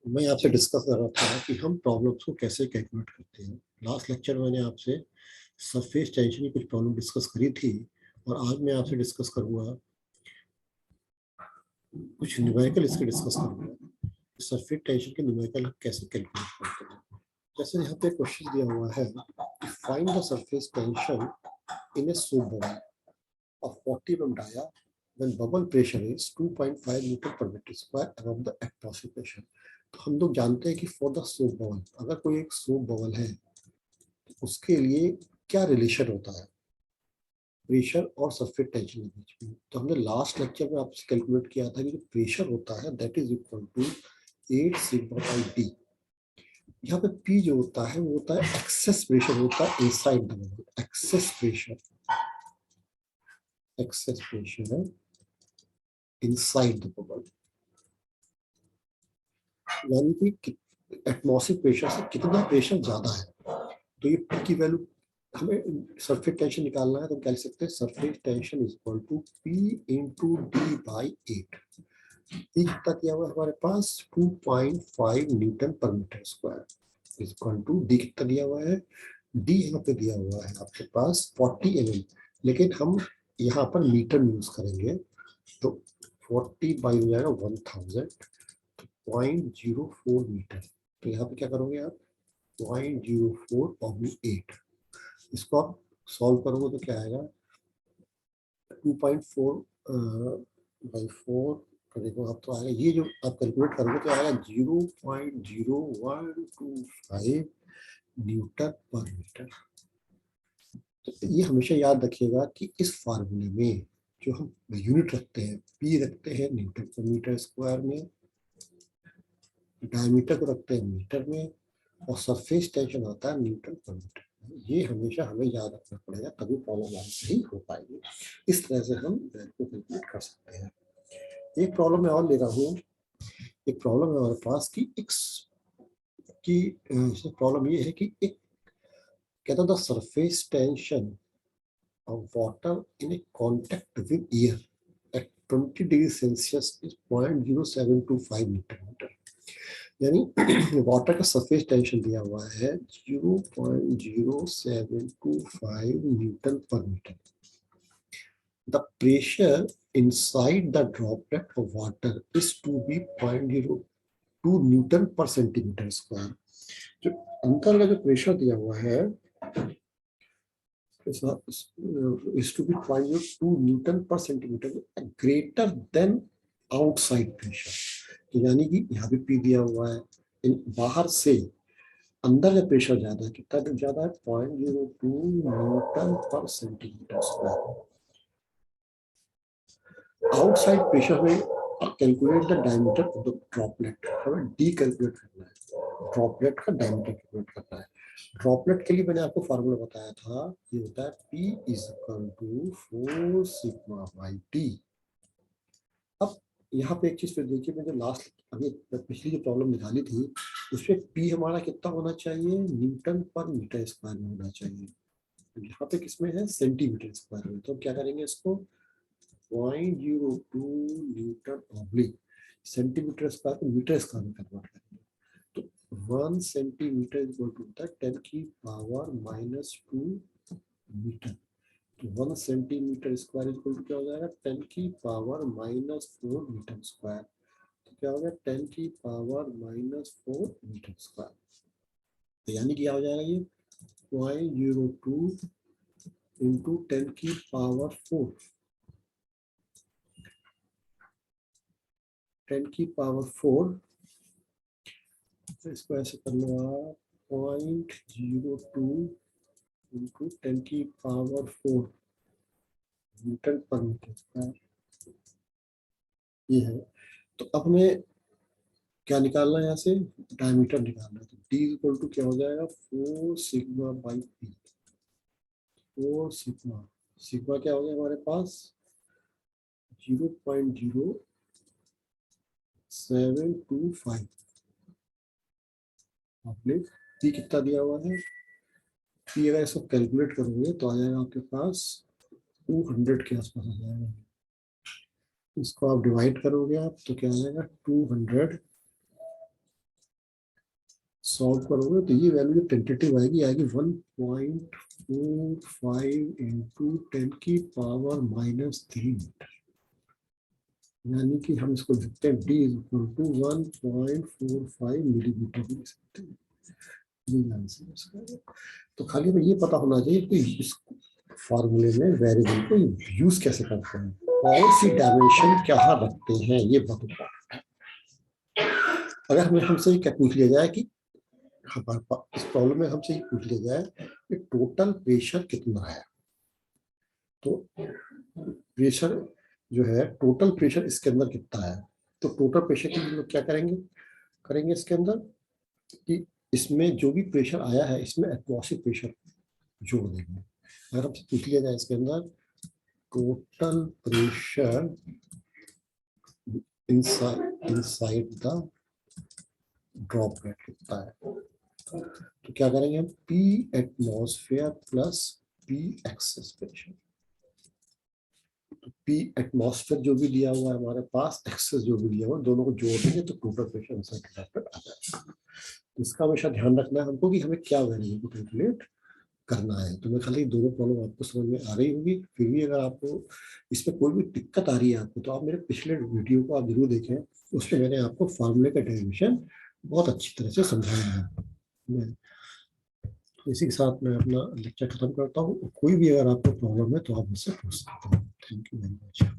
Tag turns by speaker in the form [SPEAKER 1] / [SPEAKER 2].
[SPEAKER 1] मैं आपसे डिस्कस कर रहा था कि हम प्रॉब्लम्स को कैसे कैलकुलेट करते हैं। लास्ट लेक्चर में मैंने आपसे सरफेस टेंशन की कुछ प्रॉब्लम डिस्कस करी थी और आज मैं आपसे डिस्कस करूंगा कुछ न्यूमेरिकल इसके डिस्कस करूंगा। सरफेस टेंशन के न्यूमेरिकल हम कैसे कैलकुलेट करते हैं। जैसे यहाँ पे क्वेश्चन दिया हुआ है, find the surface tension in a soap bubble of 40 mm dia when bubble pressure is 2.5 newton per metre square above the atmospheric pressure। तो हम लोग जानते हैं कि फॉर द सोप बबल, अगर कोई एक सोप बबल है तो उसके लिए क्या रिलेशन होता है प्रेशर और सरफेस टेंशन के बीच में। तो हमने लास्ट लेक्चर में आपसे कैलकुलेट किया था कि जो प्रेशर होता है that is equal to 8 sigma by d. यहाँ पे पी जो होता है वो होता है एक्सेस प्रेशर, होता है inside the bubble. Excess pressure है इनसाइड द बबल, यानी कि एटमॉस्फेरिक प्रेशर से कितना प्रेशर ज्यादा है। तो ये पी की वैल्यू हमें सरफेस टेंशन निकालना है तो क्या लिख सकते हैं, surface tension is equal to p into d by 8। P कितना दिया हुआ है हमारे पास 2.5 newton per metre square is equal to d कितना दिया हुआ है, डी यहाँ पे दिया हुआ है आपके पास 40 mm, लेकिन हम यहाँ पर मीटर में यूज करेंगे तो 40 बाई हो जाएगा 1000, 0.04 मीटर। तो यहाँ पे क्या करोगे आप 0.04/8, इसको आप सॉल्व करोगे तो क्या आएगा 2.4 बाई 4 करेगा आप, तो आएगा ये जो आप कैलकुलेट करोगे तो आएगा 0.0125 न्यूटन पर मीटर। तो ये हमेशा याद रखिएगा कि इस फार्मूले में जो हम यूनिट रखते हैं, पी रखते हैं न्यूटन पर मीटर स्क्वायर में, डायमीटर को रखते हैं मीटर में, और सरफेस टेंशन आता है न्यूटन पर मीटर। ये हमेशा हमें याद रखना पड़ेगा, तभी प्रॉब्लम हमारी सही हो पाएगी। इस तरह से हम वैल्यू को कैलकुलेट कर सकते हैं। एक प्रॉब्लम मैं और ले रहा हूँ। एक प्रॉब्लम है हमारे पास कि एक्स की प्रॉब्लम ये है कि एक कहता the surface tension of water in a contact with air at 20 degree Celsius is 0.0725 metre. यानी वाटर का सरफेस टेंशन दिया हुआ है 0.0725 newton per metre. The pressure inside the droplet of water is to be 0.02 newton per centimetre square. जो अंदर का जो pressure दिया हुआ है is to be 0.02 newton per centimetre greater than outside pressure. तो यानी कि यहाँ भी पी दिया हुआ है, बाहर से अंदर का प्रेशर ज्यादा है, कितना ज्यादा है 0.02 newton per centimetre square. Outside pressure में calculate the diameter of the droplet, हमें डी कैलकुलेट करना है, ड्रॉपलेट का डायमीटर कैलकुलेट करना है। ड्रॉपलेट के लिए मैंने आपको फार्मूला बताया था, ये होता है P is equal to 4 sigma by d. अब यहाँ पे एक चीज फिर देखिए, मैंने लास्ट अभी पिछली जो प्रॉब्लम निकाली थी उसमें पी हमारा कितना होना चाहिए, न्यूटन पर मीटर स्क्वायर में होना चाहिए। यहाँ पे किसमें है, सेंटीमीटर स्क्वायर में। तो क्या करेंगे इसको 0.02 न्यूटन ऑब्लिक सेंटीमीटर स्क्वायर को मीटर स्क्वायर में कन्वर्ट करेंगे। तो 1 सेंटीमीटर इक्वल टू होता है 10 की पावर -2 मीटर। तो 1 सेंटीमीटर स्क्वायर इक्वल टू क्या हो जाएगा 10 की पावर -4 मीटर स्क्वायर। तो क्या हो गया 10 की पावर -4 मीटर स्क्वायर। तो यानी कि क्या हो जाएगा ये 0.02 इंटू 10 की पावर 4, 10 की पावर 4, तो इसको ऐसे कर लो आप 0.02 इंटू 10 की power 4 Newton per metre square ये है। तो अब हमें क्या निकालना है, यहाँ से डायमीटर निकालना है। तो डी इक्वल टू क्या हो जाएगा 4 sigma by P. 4 sigma, sigma क्या हो गया हमारे पास 0.0725 आपने पी कितना दिया हुआ है। पी अगर इसको कैलकुलेट करोगे तो आ जाएगा आपके पास 200 के आसपास आ जाएगा। इसको आप डिवाइड करोगे आप तो क्या आ जाएगा 200 सॉल्व करोगे तो ये वैल्यू टेंटेटिव आएगी 1.45 इंटू 10 की पावर -3 मीटर, यानी कि हम इसको लिखते हैं d इक्वल टू 1.45 मिलीमीटर लिख सकते हैं। ये आंसर इसका है। तो खाली हमें ये पता होना चाहिए कि इस फॉर्मूले में वेरिएबल को यूज कैसे करते हैं, कौन सी डायमेंशन क्या रखते हैं, ये बहुत इंपॉर्टेंट है। अगर हमें हमसे क्या पूछ लिया जाए कि हमारे पास इस प्रॉब्लम में हमसे ये पूछ लिया जाए कि टोटल प्रेशर कितना है, तो प्रेशर जो है टोटल प्रेशर इसके अंदर कितना है, तो टोटल प्रेशर के लिए लोग क्या करेंगे इसके अंदर कि इसमें जो भी प्रेशर आया है इसमें एटमॉस्फेरिक प्रेशर जोड़ देंगे। अगर हमसे पूछ लिया जाए इसके अंदर total pressure inside the droplet कितना है, तो क्या करेंगे हम P atmosphere plus P excess pressure. तो P एटमॉस्फेयर जो भी दिया हुआ है हमारे पास, एक्सेस जो भी दिया हुआ है, दोनों को जोड़ देंगे तो total pressure inside the droplet आ जाएगा। इसका हमेशा ध्यान रखना है हमको कि हमें क्या वैल्यू को कैलकुलेट करना है। तो मैं खाली दोनों प्रॉब्लम आपको समझ में आ रही होगी। फिर भी अगर आपको इसमें कोई भी दिक्कत आ रही है आपको, तो आप मेरे पिछले वीडियो को आप जरूर देखें, उसमें मैंने आपको फार्मूले का डेरिवेशन बहुत अच्छी तरह से समझाया है। मैं इसी के साथ मैं अपना लेक्चर खत्म करता हूँ। कोई भी अगर आपको प्रॉब्लम है तो आप मुझसे पूछ सकते हैं। Thank you very much.